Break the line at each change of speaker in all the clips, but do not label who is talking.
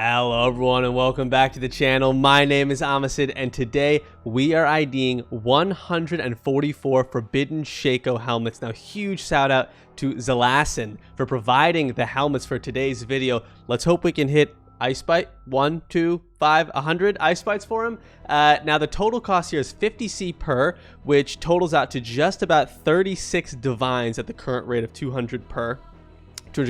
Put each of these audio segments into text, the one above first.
Hello everyone and welcome back to the channel. My name is Amasid and today we are IDing 144 Forbidden Shako helmets. Now huge shout out to Zelassin for providing the helmets for today's video. Let's hope we can hit Ice Bite. 1, 2, 5, 100 Ice Bites for him. Now the total cost here is 50C per, which totals out to just about 36 divines at the current rate of 200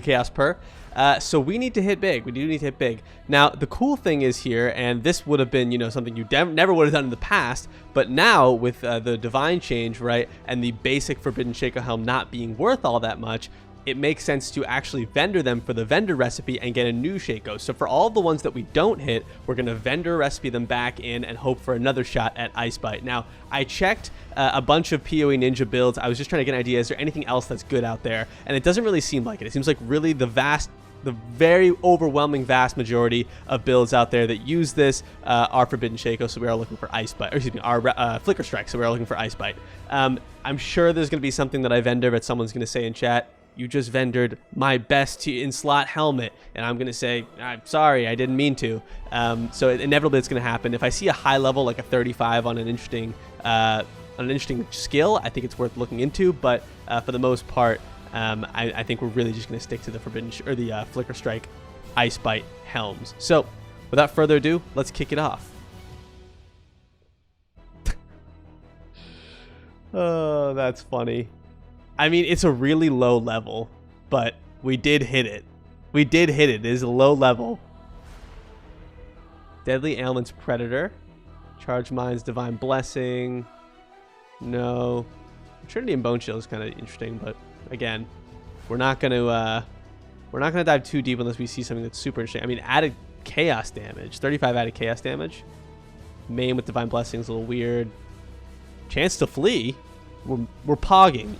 chaos per. So we need to hit big. We do need to hit big. Now, the cool thing is here, and this would have been, something you never would have done in the past, but now with the divine change, right, and the basic Forbidden Shako helm not being worth all that much, it makes sense to actually vendor them for the vendor recipe and get a new Shako. So for all the ones that we don't hit, we're going to vendor recipe them back in and hope for another shot at Ice Bite. Now, I checked a bunch of PoE Ninja builds. I was just trying to get an idea, is there anything else that's good out there? And it doesn't really seem like it. It seems like really the very overwhelming vast majority of builds out there that use this are Forbidden Shako, so we are looking for Ice Bite, or excuse me, our Flicker Strike, so we are looking for Ice Bite. I'm sure there's going to be something that I vendor that someone's going to say in chat, you just vendored my best in-slot helmet, and I'm going to say, I'm sorry, I didn't mean to. So inevitably it's going to happen. If I see a high level, like a 35 on an interesting skill, I think it's worth looking into, but for the most part, I think we're really just going to stick to the the Flicker Strike Ice Bite helms. So without further ado, let's kick it off. Oh, that's funny. I mean, it's a really low level, but we did hit it. We did hit it. It is a low level. Deadly Ailments Predator. Charge Minds Divine Blessing. No. Trinity and Bone Shield is kind of interesting, but again, we're not gonna dive too deep unless we see something that's super interesting. I mean, added chaos damage. 35 added chaos damage. Main with Divine Blessing is a little weird. Chance to flee. We're pogging.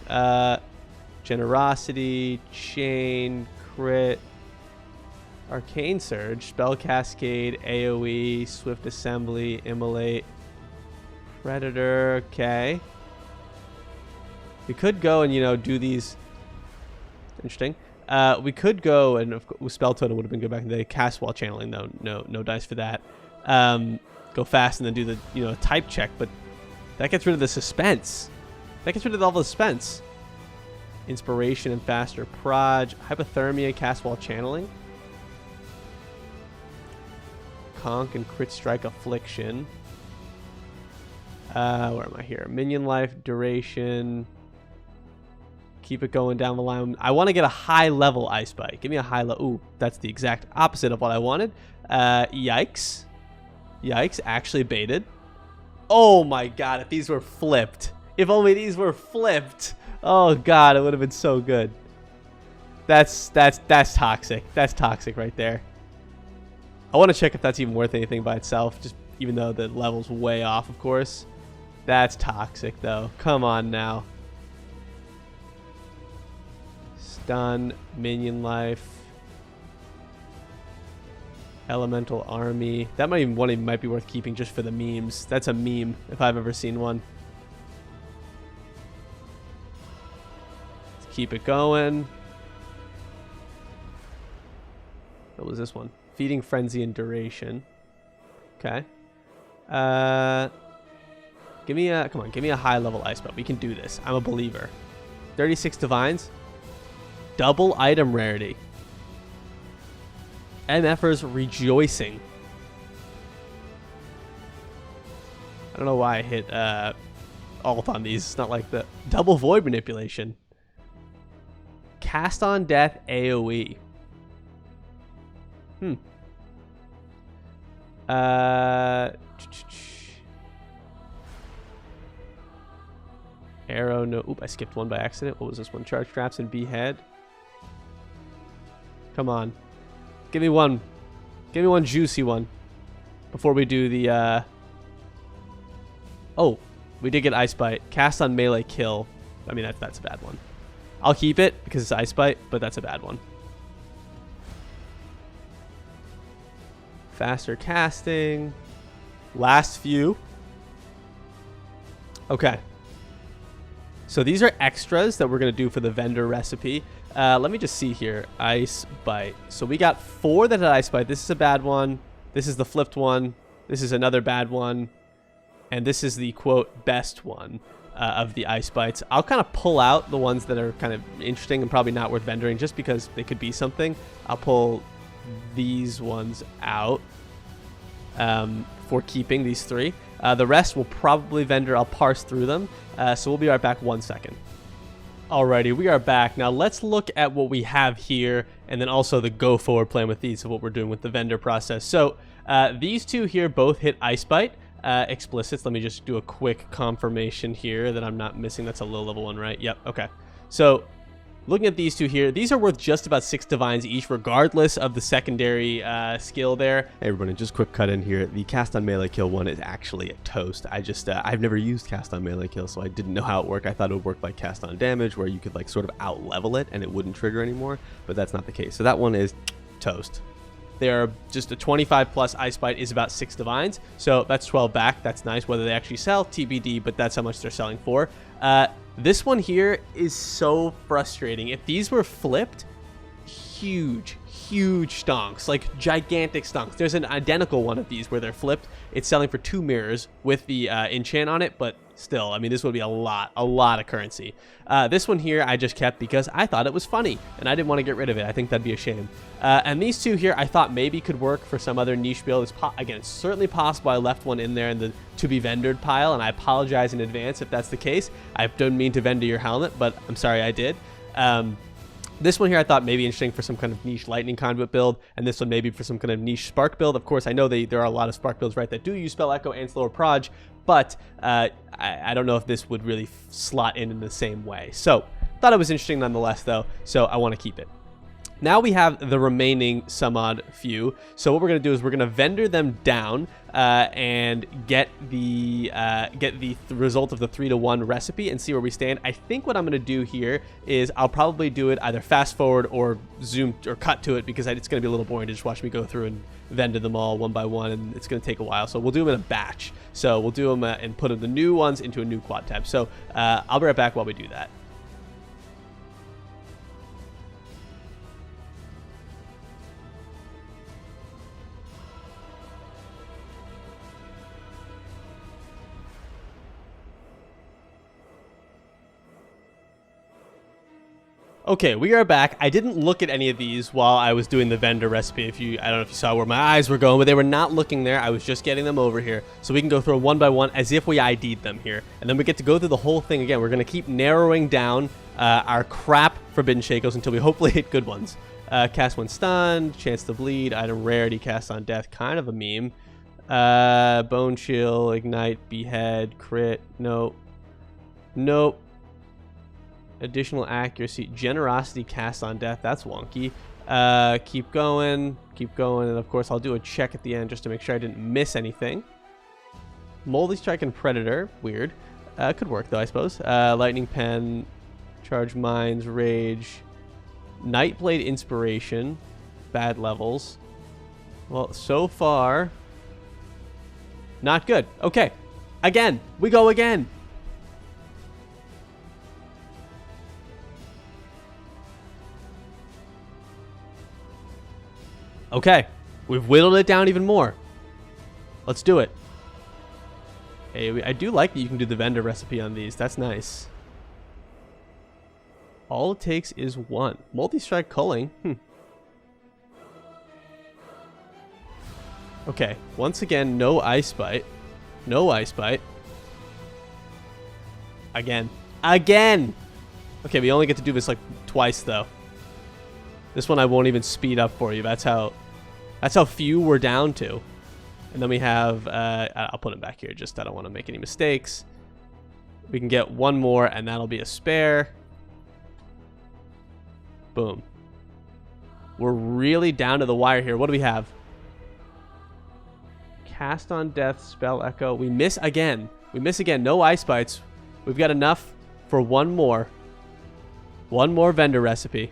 Generosity, Chain, Crit, Arcane Surge, Spell Cascade, AoE, Swift Assembly, Immolate, Predator. Okay. We could go and, do these. Interesting. We could go and Spell Totem would have been good back in the day. Cast while channeling, though. No dice for that. Go fast and then do the, type check, but that gets rid of the suspense. That gets rid of all the suspense. Inspiration and faster proj. Hypothermia, cast while channeling. Conk and crit strike affliction. Where am I here? Minion life, duration. Keep it going down the line. I want to get a high level Ice Bite. Give me a high level. Ooh, that's the exact opposite of what I wanted. Yikes. Yikes, actually baited. Oh my god, if these were flipped. If only these were flipped. Oh god, it would have been so good. That's toxic. That's toxic right there. I want to check if that's even worth anything by itself, just even though the level's way off, of course. That's toxic though. Come on now. Stun, minion life. Elemental army. That might be worth keeping just for the memes. That's a meme if I've ever seen one. Let's keep it going. What was this one? Feeding Frenzy and duration. Okay. Give me a high level Ice Belt. We can do this. I'm a believer. 36 divines. Double item rarity. MFers rejoicing. I don't know why I hit alt on these. It's not like the double void manipulation. Cast on death AoE. Arrow, no. Oop, I skipped one by accident. What was this one? Charge traps and behead. Come on. Give me one. Give me one juicy one. Before we do the, Oh, we did get Ice Bite. Cast on melee kill. I mean, that's a bad one. I'll keep it because it's Ice Bite, but that's a bad one. Faster casting. Last few. Okay. So these are extras that we're going to do for the vendor recipe. Let me just see here. Ice Bite. So we got 4 that had Ice Bite. This is a bad one. This is the flipped one. This is another bad one. And this is the, quote, best one of the Ice Bites. I'll kind of pull out the ones that are kind of interesting and probably not worth vendoring just because they could be something. I'll pull these ones out for keeping, these 3. The rest will probably vendor. I'll parse through them. So we'll be right back 1 second. Alrighty, we are back. Now let's look at what we have here and then also the go forward plan with these of what we're doing with the vendor process. So these 2 here both hit Ice Bite. Explicits. Let me just do a quick confirmation here that I'm not missing. That's a low level one, right? Yep. Okay. So looking at these 2 here, these are worth just about 6 divines each, regardless of the secondary skill there. Hey everybody, just quick cut in here. The cast on melee kill one is actually a toast. I've never used cast on melee kill, so I didn't know how it worked. I thought it would work like cast on damage, where you could like sort of out level it and it wouldn't trigger anymore, but that's not the case. So that one is toast. They're just a 25 plus Ice Bite is about 6 divines, so that's 12 back. That's nice. Whether they actually sell, TBD, but that's how much they're selling for. This one here is so frustrating. If these were flipped, huge stonks, like gigantic stonks. There's an identical one of these where they're flipped. It's selling for 2 mirrors with the enchant on it, but still, I mean, this would be a lot of currency. This one here I just kept because I thought it was funny and I didn't want to get rid of it. I think that'd be a shame. And these 2 here I thought maybe could work for some other niche build. Again, it's certainly possible I left one in there in the to be vendored pile, and I apologize in advance if that's the case. I don't mean to vendor your helmet, but I'm sorry I did. This one here I thought maybe interesting for some kind of niche lightning conduit build, and this one maybe for some kind of niche spark build. Of course, I know there are a lot of spark builds, right, that do use spell echo and slower proj, but I don't know if this would really slot in the same way. So thought it was interesting nonetheless, though, so I want to keep it. Now we have the remaining some odd few. So what we're going to do is we're going to vendor them down and get the result of the 3-to-1 recipe and see where we stand. I think what I'm going to do here is I'll probably do it either fast forward or zoom or cut to it, because it's going to be a little boring to just watch me go through and vendor them all one by one, and it's going to take a while. So we'll do them in a batch. So we'll do them and put the new ones into a new quad tab. So I'll be right back while we do that. Okay, we are back. I didn't look at any of these while I was doing the vendor recipe. I don't know if you saw where my eyes were going, but they were not looking there. I was just getting them over here. So we can go through one by one as if we ID'd them here. And then we get to go through the whole thing again. We're going to keep narrowing down our crap Forbidden Shakos until we hopefully hit good ones. Cast when stunned, chance to bleed, item rarity, cast on death, kind of a meme. Bone chill, ignite, behead, crit, nope. Nope. Additional accuracy, generosity, cast on death. That's wonky. Keep going, and of course I'll do a check at the end just to make sure I didn't miss anything. Moldy strike and predator, weird. Could work though, I suppose. Lightning pen, charge mines, rage, nightblade inspiration, bad levels. Well, so far, not good. Okay, again, we go again. Okay, we've whittled it down even more. Let's do it. Hey, I do like that you can do the vendor recipe on these. That's nice. All it takes is 1. Multi-strike culling. Okay, once again, no Ice Bite. No Ice Bite. Again. Again! Okay, we only get to do this like twice, though. This one I won't even speed up for you. That's how few we're down to. And then we have, I'll put it back here, just I don't want to make any mistakes. We can get one more, and that'll be a spare. Boom. We're really down to the wire here. What do we have? Cast on death, spell echo. We miss again. We miss again. No Ice Bites. We've got enough for one more. One more vendor recipe.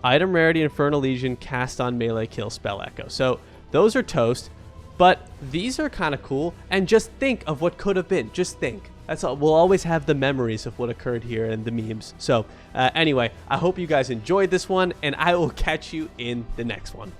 Item rarity, Infernal Legion, cast on melee, kill, spell echo. So those are toast, but these are kind of cool. And just think of what could have been. Just think. That's all. We'll always have the memories of what occurred here and the memes. So anyway, I hope you guys enjoyed this one, and I will catch you in the next one.